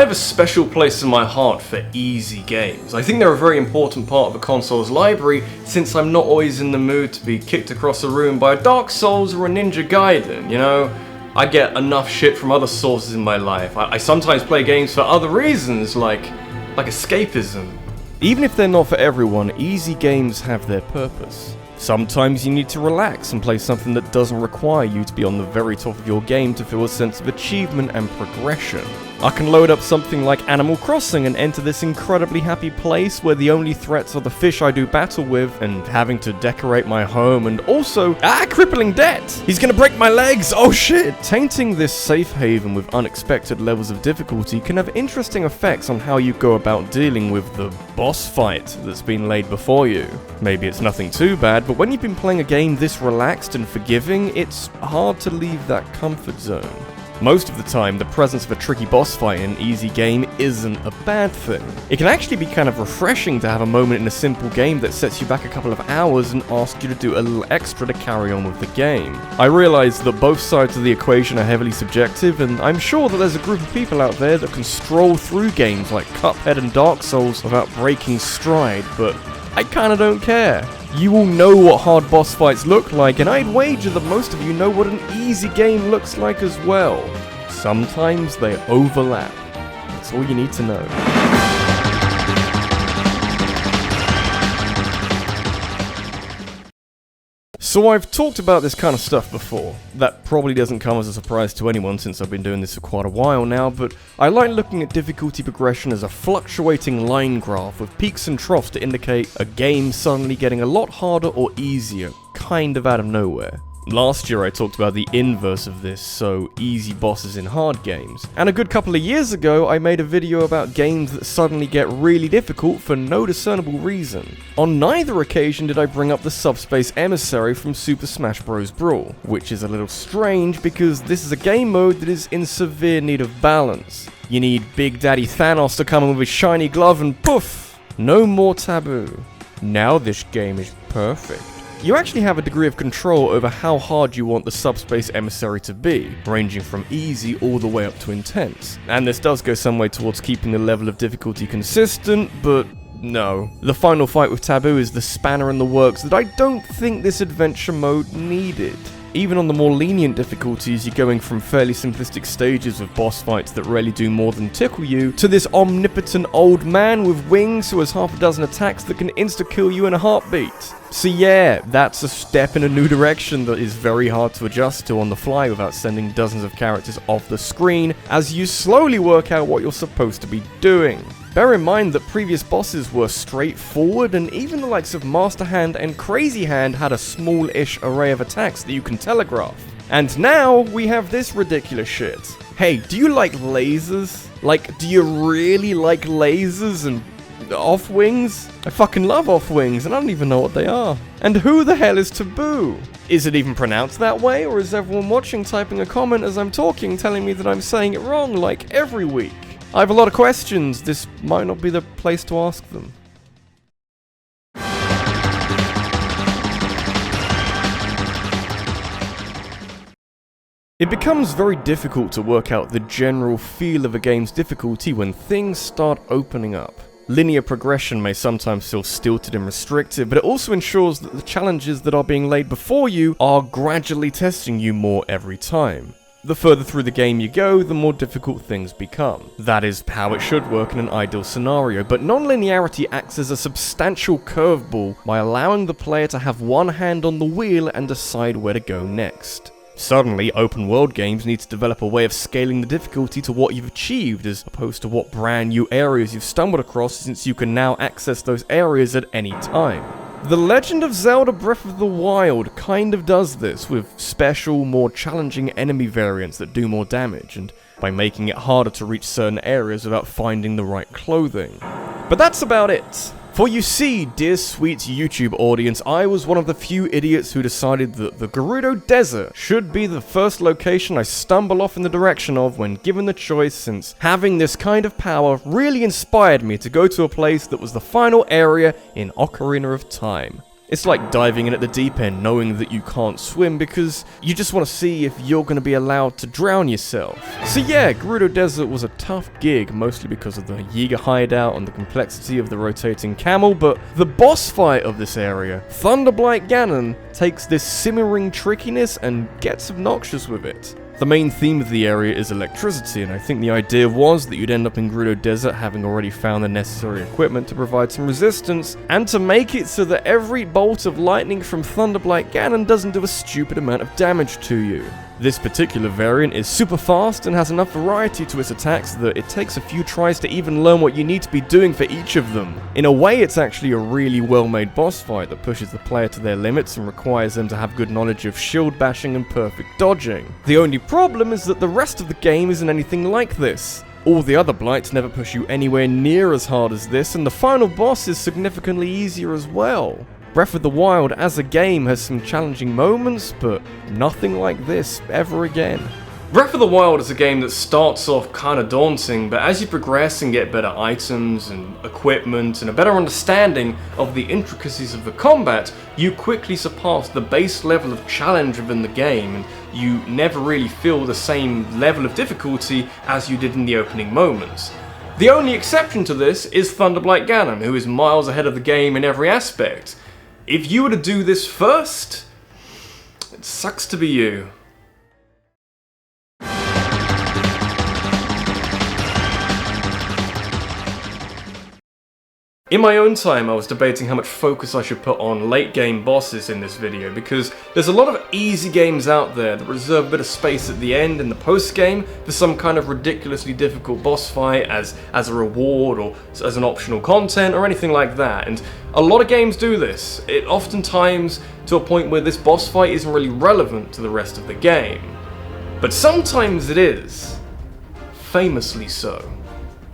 I have a special place in my heart for easy games. I think they're a very important part of a console's library, since I'm not always in the mood to be kicked across a room by a Dark Souls or a Ninja Gaiden, you know? I get enough shit from other sources in my life. I sometimes play games for other reasons, like escapism. Even if they're not for everyone, easy games have their purpose. Sometimes you need to relax and play something that doesn't require you to be on the very top of your game to feel a sense of achievement and progression. I can load up something like Animal Crossing and enter this incredibly happy place where the only threats are the fish I do battle with and having to decorate my home and also, crippling debt! He's gonna break my legs! Oh shit! Tainting this safe haven with unexpected levels of difficulty can have interesting effects on how you go about dealing with the boss fight that's been laid before you. Maybe it's nothing too bad, but when you've been playing a game this relaxed and forgiving, it's hard to leave that comfort zone. Most of the time, the presence of a tricky boss fight in an easy game isn't a bad thing. It can actually be kind of refreshing to have a moment in a simple game that sets you back a couple of hours and asks you to do a little extra to carry on with the game. I realize that both sides of the equation are heavily subjective, and I'm sure that there's a group of people out there that can stroll through games like Cuphead and Dark Souls without breaking stride, but I kinda don't care. You all know what hard boss fights look like, and I'd wager that most of you know what an easy game looks like as well. Sometimes they overlap. That's all you need to know. So I've talked about this kind of stuff before. That probably doesn't come as a surprise to anyone since I've been doing this for quite a while now, but I like looking at difficulty progression as a fluctuating line graph with peaks and troughs to indicate a game suddenly getting a lot harder or easier, kind of out of nowhere. Last year I talked about the inverse of this, so easy bosses in hard games. And a good couple of years ago I made a video about games that suddenly get really difficult for no discernible reason. On neither occasion did I bring up the Subspace Emissary from Super Smash Bros. Brawl, which is a little strange because this is a game mode that is in severe need of balance. You need Big Daddy Thanos to come in with his shiny glove and poof! No more taboo. Now this game is perfect. You actually have a degree of control over how hard you want the Subspace Emissary to be, ranging from easy all the way up to intense. And this does go some way towards keeping the level of difficulty consistent, but no. The final fight with Taboo is the spanner in the works that I don't think this adventure mode needed. Even on the more lenient difficulties, you're going from fairly simplistic stages with boss fights that rarely do more than tickle you, to this omnipotent old man with wings who has half a dozen attacks that can insta-kill you in a heartbeat. So yeah, that's a step in a new direction that is very hard to adjust to on the fly without sending dozens of characters off the screen as you slowly work out what you're supposed to be doing. Bear in mind that previous bosses were straightforward, and even the likes of Master Hand and Crazy Hand had a small-ish array of attacks that you can telegraph. And now, we have this ridiculous shit. Hey, do you like lasers? Like, do you really like lasers and off-wings? I fucking love off-wings, and I don't even know what they are. And who the hell is Taboo? Is it even pronounced that way, or is everyone watching typing a comment as I'm talking telling me that I'm saying it wrong like every week? I have a lot of questions. This might not be the place to ask them. It becomes very difficult to work out the general feel of a game's difficulty when things start opening up. Linear progression may sometimes feel stilted and restrictive, but it also ensures that the challenges that are being laid before you are gradually testing you more every time. The further through the game you go, the more difficult things become. That is how it should work in an ideal scenario, but non-linearity acts as a substantial curveball by allowing the player to have one hand on the wheel and decide where to go next. Suddenly, open world games need to develop a way of scaling the difficulty to what you've achieved, as opposed to what brand new areas you've stumbled across, since you can now access those areas at any time. The Legend of Zelda Breath of the Wild kind of does this, with special, more challenging enemy variants that do more damage, and by making it harder to reach certain areas without finding the right clothing. But that's about it. For you see, dear sweet YouTube audience, I was one of the few idiots who decided that the Gerudo Desert should be the first location I stumble off in the direction of when given the choice, since having this kind of power really inspired me to go to a place that was the final area in Ocarina of Time. It's like diving in at the deep end knowing that you can't swim because you just want to see if you're going to be allowed to drown yourself. So yeah, Gerudo Desert was a tough gig, mostly because of the Yiga hideout and the complexity of the rotating camel, but the boss fight of this area, Thunderblight Ganon, takes this simmering trickiness and gets obnoxious with it. The main theme of the area is electricity, and I think the idea was that you'd end up in Gerudo Desert having already found the necessary equipment to provide some resistance, and to make it so that every bolt of lightning from Thunderblight Ganon doesn't do a stupid amount of damage to you. This particular variant is super fast and has enough variety to its attacks that it takes a few tries to even learn what you need to be doing for each of them. In a way, it's actually a really well-made boss fight that pushes the player to their limits and requires them to have good knowledge of shield bashing and perfect dodging. The only problem is that the rest of the game isn't anything like this. All the other blights never push you anywhere near as hard as this, and the final boss is significantly easier as well. Breath of the Wild as a game has some challenging moments, but nothing like this ever again. Breath of the Wild is a game that starts off kinda daunting, but as you progress and get better items and equipment and a better understanding of the intricacies of the combat, you quickly surpass the base level of challenge within the game, and you never really feel the same level of difficulty as you did in the opening moments. The only exception to this is Thunderblight Ganon, who is miles ahead of the game in every aspect. If you were to do this first, it sucks to be you. In my own time, I was debating how much focus I should put on late game bosses in this video, because there's a lot of easy games out there that reserve a bit of space at the end in the post game for some kind of ridiculously difficult boss fight as a reward or as an optional content or anything like that, and a lot of games do this, oftentimes to a point where this boss fight isn't really relevant to the rest of the game. But sometimes it is. Famously so.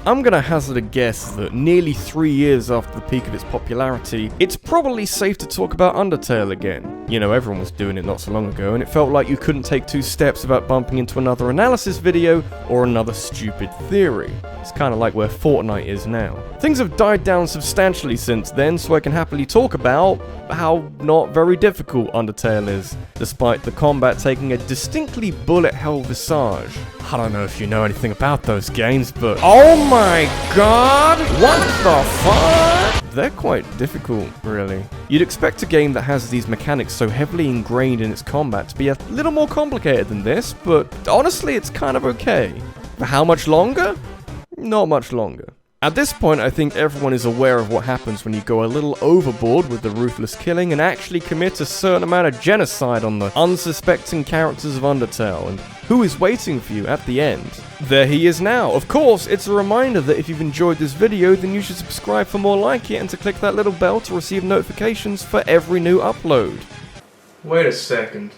I'm gonna hazard a guess that nearly 3 years after the peak of its popularity, it's probably safe to talk about Undertale again. You know, everyone was doing it not so long ago, and it felt like you couldn't take 2 steps without bumping into another analysis video or another stupid theory. It's kinda like where Fortnite is now. Things have died down substantially since then, so I can happily talk about how not very difficult Undertale is, despite the combat taking a distinctly bullet hell visage. I don't know if you know anything about those games, but oh my god, what the fuck? They're quite difficult, really. You'd expect a game that has these mechanics so heavily ingrained in its combat to be a little more complicated than this, but honestly, it's kind of okay. For how much longer? Not much longer. At this point, I think everyone is aware of what happens when you go a little overboard with the ruthless killing and actually commit a certain amount of genocide on the unsuspecting characters of Undertale, and who is waiting for you at the end. There he is now. Of course, it's a reminder that if you've enjoyed this video, then you should subscribe for more like it and to click that little bell to receive notifications for every new upload. Wait a second.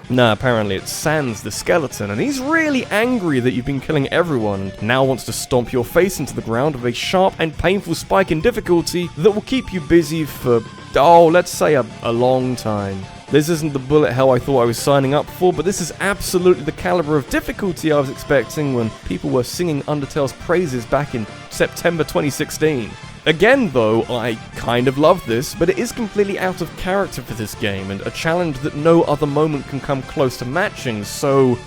Nah, apparently it's Sans the skeleton, and he's really angry that you've been killing everyone, and now wants to stomp your face into the ground with a sharp and painful spike in difficulty that will keep you busy for, let's say a long time. This isn't the bullet hell I thought I was signing up for, but this is absolutely the caliber of difficulty I was expecting when people were singing Undertale's praises back in September 2016. Again though, I kind of love this, but it is completely out of character for this game, and a challenge that no other moment can come close to matching, so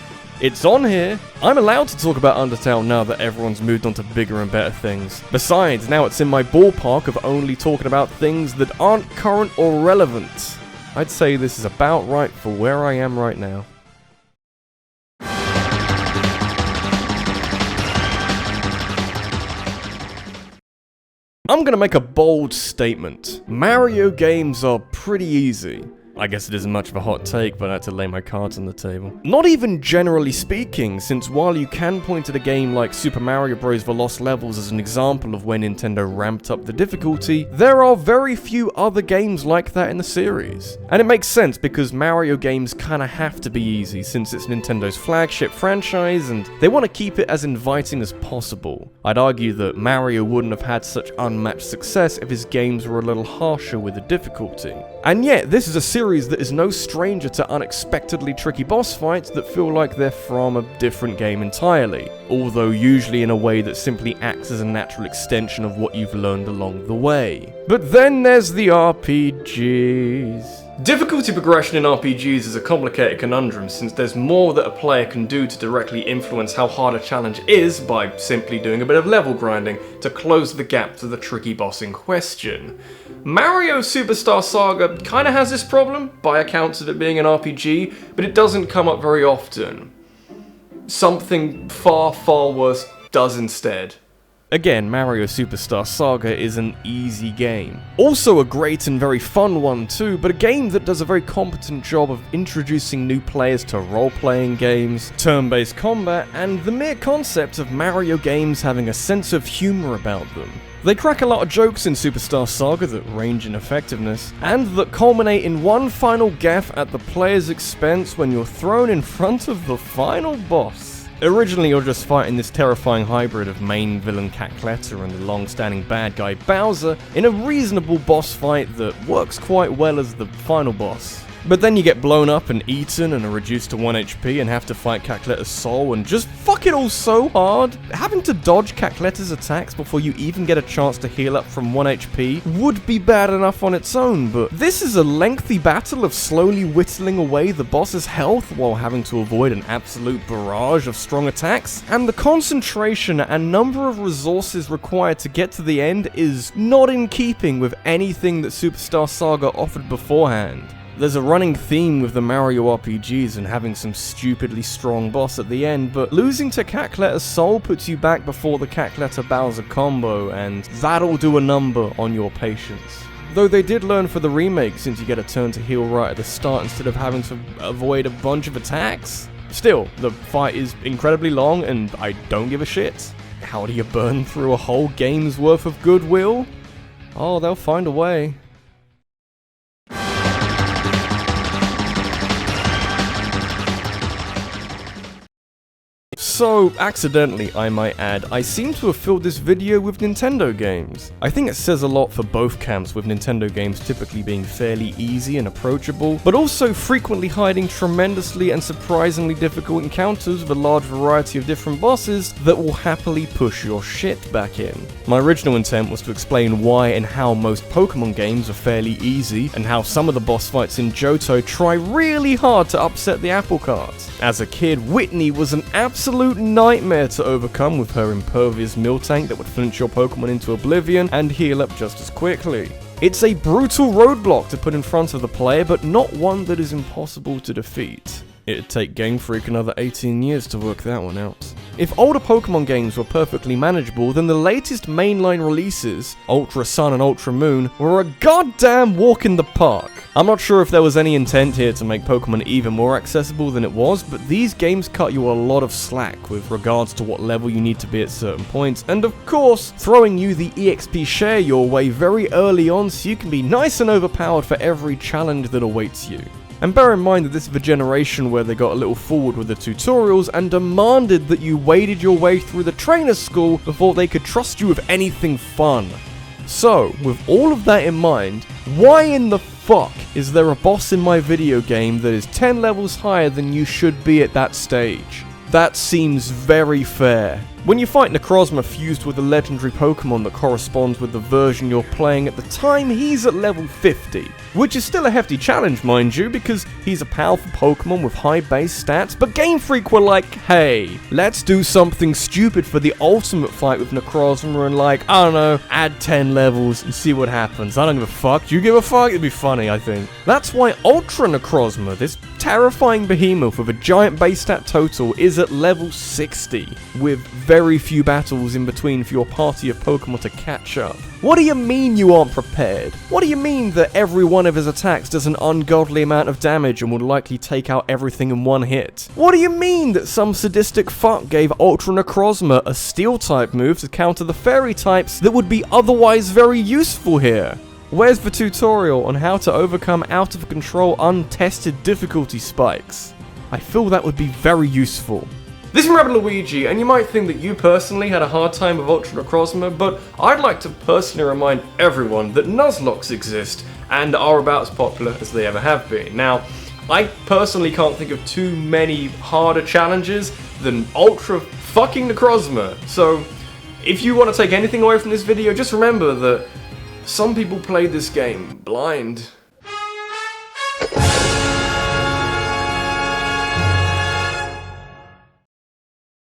it's on here. I'm allowed to talk about Undertale now that everyone's moved on to bigger and better things. Besides, now it's in my ballpark of only talking about things that aren't current or relevant. I'd say this is about right for where I am right now. I'm gonna make a bold statement. Mario games are pretty easy. I guess it isn't much of a hot take, but I had to lay my cards on the table. Not even generally speaking, since while you can point at a game like Super Mario Bros. The Lost Levels as an example of when Nintendo ramped up the difficulty, there are very few other games like that in the series. And it makes sense because Mario games kinda have to be easy since it's Nintendo's flagship franchise and they want to keep it as inviting as possible. I'd argue that Mario wouldn't have had such unmatched success if his games were a little harsher with the difficulty. And yet, this is a series series that is no stranger to unexpectedly tricky boss fights that feel like they're from a different game entirely, although usually in a way that simply acts as a natural extension of what you've learned along the way. But then there's the RPGs. Difficulty progression in RPGs is a complicated conundrum since there's more that a player can do to directly influence how hard a challenge is by simply doing a bit of level grinding to close the gap to the tricky boss in question. Mario Superstar Saga kinda has this problem, by accounts of it being an RPG, but it doesn't come up very often. Something far, far worse does instead. Again, Mario Superstar Saga is an easy game. Also a great and very fun one too, but a game that does a very competent job of introducing new players to role-playing games, turn-based combat, and the mere concept of Mario games having a sense of humor about them. They crack a lot of jokes in Superstar Saga that range in effectiveness, and that culminate in one final gaffe at the player's expense when you're thrown in front of the final boss. Originally, you're just fighting this terrifying hybrid of main villain Cackletta and the long-standing bad guy Bowser in a reasonable boss fight that works quite well as the final boss. But then you get blown up and eaten and are reduced to 1 HP and have to fight Cackletta's soul and just fuck it all so hard. Having to dodge Cackletta's attacks before you even get a chance to heal up from 1 HP would be bad enough on its own, but this is a lengthy battle of slowly whittling away the boss's health while having to avoid an absolute barrage of strong attacks, and the concentration and number of resources required to get to the end is not in keeping with anything that Superstar Saga offered beforehand. There's a running theme with the Mario RPGs and having some stupidly strong boss at the end, but losing to Cackletta's soul puts you back before the Cackletta-Bowser combo, and that'll do a number on your patience. Though they did learn for the remake since you get a turn to heal right at the start instead of having to avoid a bunch of attacks. Still, the fight is incredibly long and I don't give a shit. How do you burn through a whole game's worth of goodwill? Oh, they'll find a way. So, accidentally, I might add, I seem to have filled this video with Nintendo games. I think it says a lot for both camps, with Nintendo games typically being fairly easy and approachable, but also frequently hiding tremendously and surprisingly difficult encounters with a large variety of different bosses that will happily push your shit back in. My original intent was to explain why and how most Pokemon games are fairly easy, and how some of the boss fights in Johto try really hard to upset the apple cart. As a kid, Whitney was an absolute nightmare to overcome with her impervious Miltank that would flinch your Pokemon into oblivion and heal up just as quickly. It's a brutal roadblock to put in front of the player, but not one that is impossible to defeat. It'd take Game Freak another 18 years to work that one out. If older Pokemon games were perfectly manageable, then the latest mainline releases, Ultra Sun and Ultra Moon, were a goddamn walk in the park. I'm not sure if there was any intent here to make Pokemon even more accessible than it was, but these games cut you a lot of slack with regards to what level you need to be at certain points, and of course, throwing you the EXP share your way very early on so you can be nice and overpowered for every challenge that awaits you. And bear in mind that this is a generation where they got a little forward with the tutorials and demanded that you waded your way through the trainer school before they could trust you with anything fun. So, with all of that in mind, why in the fuck is there a boss in my video game that is 10 levels higher than you should be at that stage? That seems very fair. When you fight Necrozma fused with a legendary Pokemon that corresponds with the version you're playing at the time, he's at level 50. Which is still a hefty challenge, mind you, because he's a powerful Pokemon with high base stats, but Game Freak were like, hey, let's do something stupid for the ultimate fight with Necrozma and like, I don't know, add 10 levels and see what happens. I don't give a fuck. Do you give a fuck? It'd be funny, I think. That's why Ultra Necrozma, this terrifying behemoth with a giant base stat total, is at level 60, with very few battles in between for your party of Pokemon to catch up. What do you mean you aren't prepared? What do you mean that every one of his attacks does an ungodly amount of damage and will likely take out everything in one hit? What do you mean that some sadistic fuck gave Ultra Necrozma a Steel-type move to counter the Fairy types that would be otherwise very useful here? Where's the tutorial on how to overcome out-of-control, untested difficulty spikes? I feel that would be very useful. This is RabbidLuigi, and you might think that you personally had a hard time with Ultra Necrozma, but I'd like to personally remind everyone that Nuzlocke exist, and are about as popular as they ever have been. Now, I personally can't think of too many harder challenges than Ultra fucking Necrozma. So, if you want to take anything away from this video, just remember that some people played this game blind.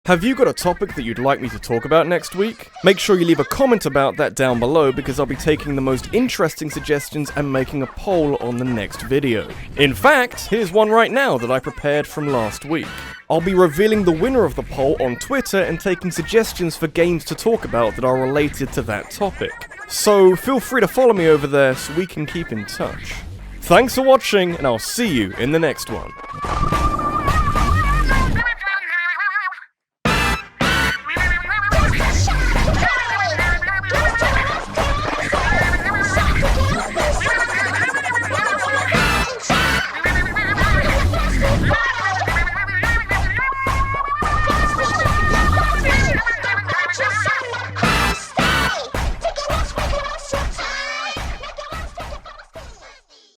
Have you got a topic that you'd like me to talk about next week? Make sure you leave a comment about that down below, because I'll be taking the most interesting suggestions and making a poll on the next video. In fact, here's one right now that I prepared from last week. I'll be revealing the winner of the poll on Twitter and taking suggestions for games to talk about that are related to that topic. So feel free to follow me over there so we can keep in touch. Thanks for watching, and I'll see you in the next one.